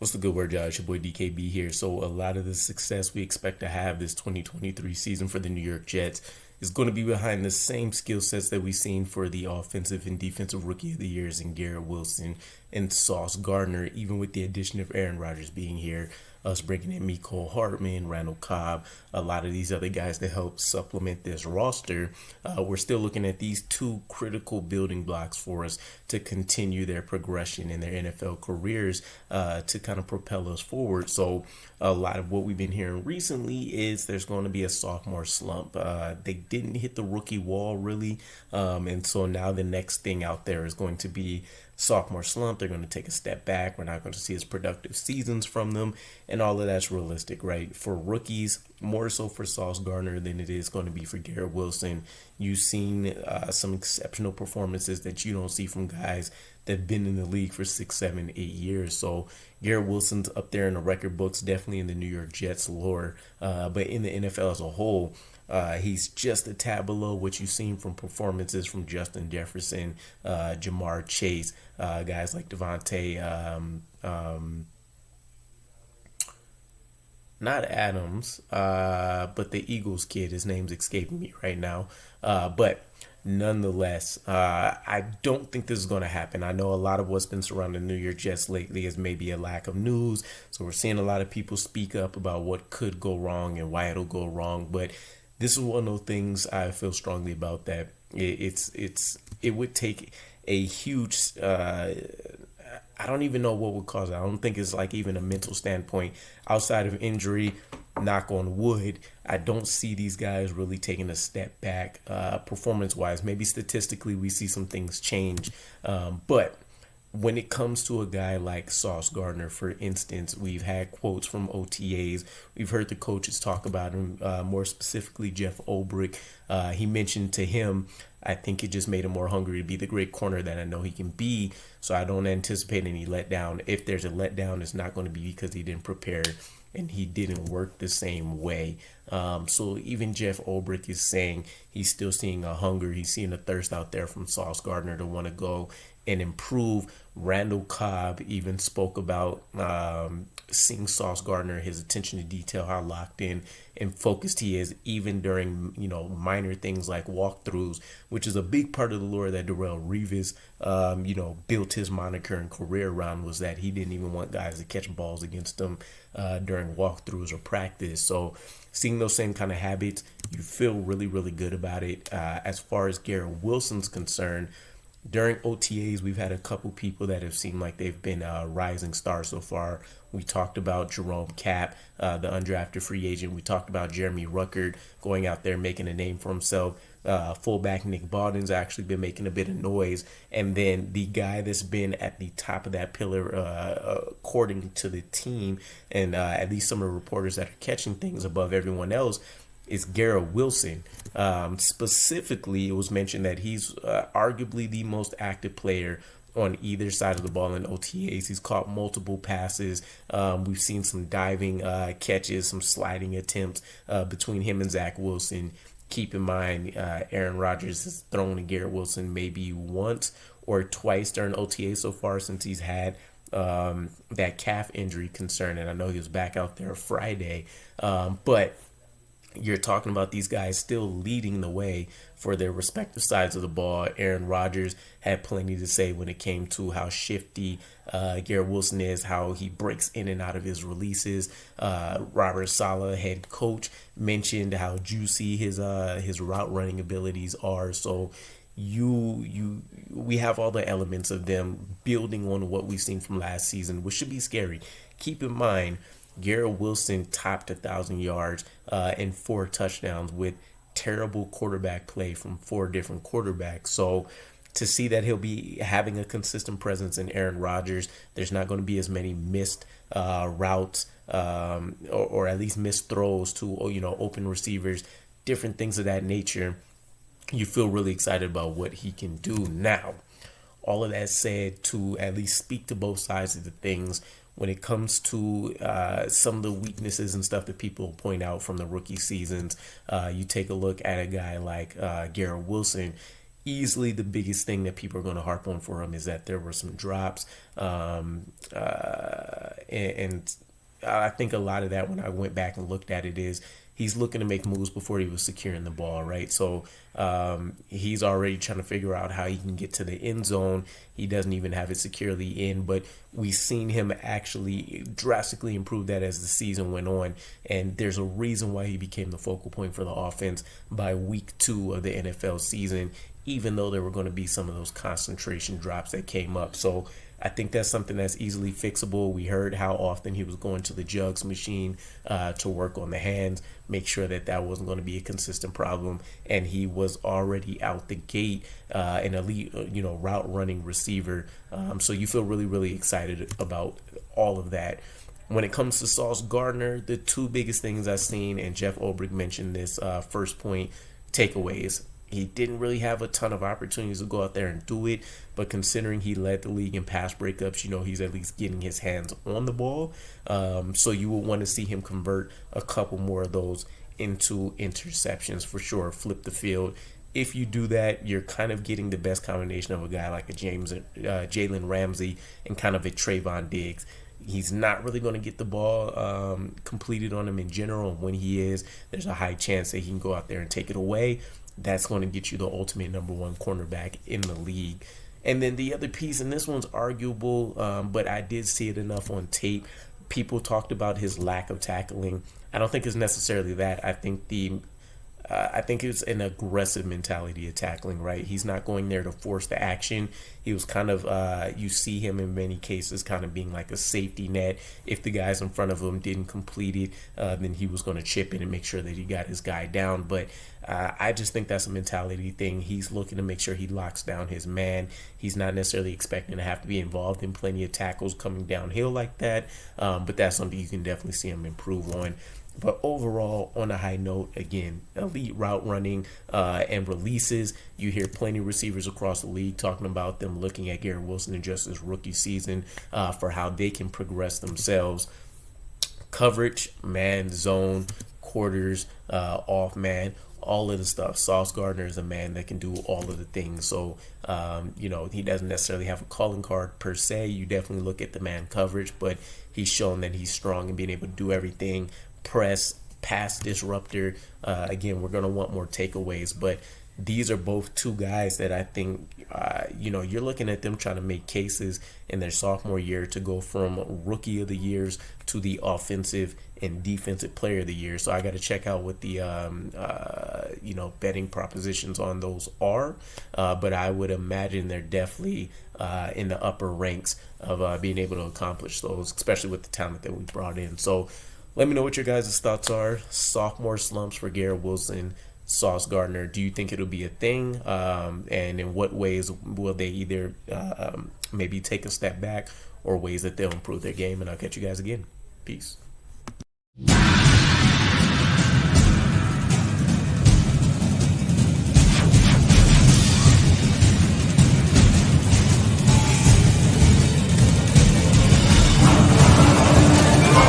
What's the good word, y'all? It's your boy DKB here. So a lot of the success we expect to have this 2023 season for the New York Jets is going to be behind the same skill sets that we've seen for the offensive and defensive rookie of the years in Garrett Wilson and Sauce Gardner, even with the addition of Aaron Rodgers being here, us bringing in Mecole Hardman, Randall Cobb, a lot of these other guys to help supplement this roster. We're still looking at these two critical building blocks for us to continue their progression in their NFL careers to kind of propel us forward. So a lot of what we've been hearing recently is there's going to be a sophomore slump. They didn't hit the rookie wall really, and so now the next thing out there is going to be sophomore slump. They're going to take a step back. We're not going to see as productive seasons from them, and all of that's realistic, right? For rookies, more so for Sauce Gardner than it is going to be for Garrett Wilson. You've seen some exceptional performances that you don't see from guys that've been in the league for 6, 7, 8 years. So Garrett Wilson's up there in the record books, definitely in the New York Jets lore, but in the NFL as a whole, he's just a tad below what you've seen from performances from Justin Jefferson, Jamar Chase, guys like Devontae, not Adams, but the Eagles kid. His name's escaping me right now. But nonetheless, I don't think this is going to happen. I know a lot of what's been surrounding the New York Jets lately is maybe a lack of news. So we're seeing a lot of people speak up about what could go wrong and why it'll go wrong. But this is one of those things I feel strongly about, that it would take a huge I don't even know what would cause it. I don't think it's like even a mental standpoint outside of injury. Knock on wood, I don't see these guys really taking a step back performance wise. Maybe statistically we see some things change, but when it comes to a guy like Sauce Gardner, for instance, we've had quotes from OTAs. We've heard the coaches talk about him, more specifically Jeff Ulbrich. He mentioned to him, I think it just made him more hungry to be the great corner that I know he can be. So I don't anticipate any letdown. If there's a letdown, it's not going to be because he didn't prepare and he didn't work the same way. So even Jeff Ulbrich is saying he's still seeing a hunger. He's seeing a thirst out there from Sauce Gardner to want to go and improve. Randall Cobb even spoke about seeing Sauce Gardner, his attention to detail, how locked in and focused he is, even during minor things like walkthroughs, which is a big part of the lore that Darrelle Revis built his moniker and career around, was that he didn't even want guys to catch balls against him during walkthroughs or practice. So seeing those same kind of habits, you feel really, really good about it. As far as Garrett Wilson's concerned, during OTAs, we've had a couple people that have seemed like they've been rising stars so far. We talked about Jerome Cap, the undrafted free agent. We talked about Jeremy Ruckert going out there making a name for himself. Fullback Nick Bawden's actually been making a bit of noise. And then the guy that's been at the top of that pillar, according to the team, and at least some of the reporters that are catching things above everyone else, is Garrett Wilson. Specifically, it was mentioned that he's arguably the most active player on either side of the ball in OTAs. He's caught multiple passes. We've seen some diving catches, some sliding attempts between him and Zach Wilson. Keep in mind, Aaron Rodgers has thrown to Garrett Wilson maybe once or twice during OTA so far since he's had that calf injury concern. And I know he was back out there Friday. But you're talking about these guys still leading the way for their respective sides of the ball. Aaron Rodgers had plenty to say when it came to how shifty Garrett Wilson is, how he breaks in and out of his releases. Robert Saleh, head coach, mentioned how juicy his route running abilities are. So we have all the elements of them building on what we've seen from last season, which should be scary. Keep in mind, Garrett Wilson topped 1,000 yards and 4 touchdowns with terrible quarterback play from 4 different quarterbacks. So to see that he'll be having a consistent presence in Aaron Rodgers, there's not going to be as many missed routes or at least missed throws to open receivers, different things of that nature. You feel really excited about what he can do now. All of that said, to at least speak to both sides of the things, when it comes to some of the weaknesses and stuff that people point out from the rookie seasons, you take a look at a guy like Garrett Wilson. easily the biggest thing that people are going to harp on for him is that there were some drops, and I think a lot of that, when I went back and looked at it, is he's looking to make moves before he was securing the ball, right? So he's already trying to figure out how he can get to the end zone. He doesn't even have it securely in, but we've seen him actually drastically improve that as the season went on. And there's a reason why he became the focal point for the offense by week 2 of the NFL season, even though there were going to be some of those concentration drops that came up. So I think that's something that's easily fixable. We heard how often he was going to the jugs machine to work on the hands, make sure that that wasn't going to be a consistent problem. And he was already out the gate an elite, route running receiver. So you feel really, really excited about all of that. When it comes to Sauce Gardner, the two biggest things I've seen, and Jeff Ulbrich mentioned this first point, takeaways. He didn't really have a ton of opportunities to go out there and do it, but considering he led the league in pass breakups, he's at least getting his hands on the ball. So you will want to see him convert a couple more of those into interceptions for sure, flip the field. If you do that, you're kind of getting the best combination of a guy like a Jalen Ramsey and kind of a Trayvon Diggs. He's not really going to get the ball completed on him in general. And when he is, there's a high chance that he can go out there and take it away. That's going to get you the ultimate number one cornerback in the league. And then the other piece, and this one's arguable, but I did see it enough on tape. People talked about his lack of tackling. I don't think it's necessarily that. I think it's an aggressive mentality of tackling, right? He's not going there to force the action. He was kind of, you see him in many cases kind of being like a safety net. If the guys in front of him didn't complete it, then he was going to chip in and make sure that he got his guy down. But I just think that's a mentality thing. He's looking to make sure he locks down his man. He's not necessarily expecting to have to be involved in plenty of tackles coming downhill like that. But that's something you can definitely see him improve on. But overall, on a high note, again, elite route running and releases. You hear plenty of receivers across the league talking about them looking at Garrett Wilson in just his rookie season for how they can progress themselves. Coverage, man, zone, quarters, off man, all of the stuff. Sauce Gardner is a man that can do all of the things. So, he doesn't necessarily have a calling card per se. You definitely look at the man coverage, but he's shown that he's strong in being able to do everything. Press, pass disruptor. Again, we're going to want more takeaways, but these are both two guys that I think, you're looking at them trying to make cases in their sophomore year to go from rookie of the years to the offensive and defensive player of the year. So I got to check out what the, betting propositions on those are. But I would imagine they're definitely in the upper ranks of being able to accomplish those, especially with the talent that we brought in. So let me know what your guys' thoughts are. Sophomore slumps for Garrett Wilson, Sauce Gardner. Do you think it'll be a thing? And in what ways will they either maybe take a step back or ways that they'll improve their game? And I'll catch you guys again. Peace.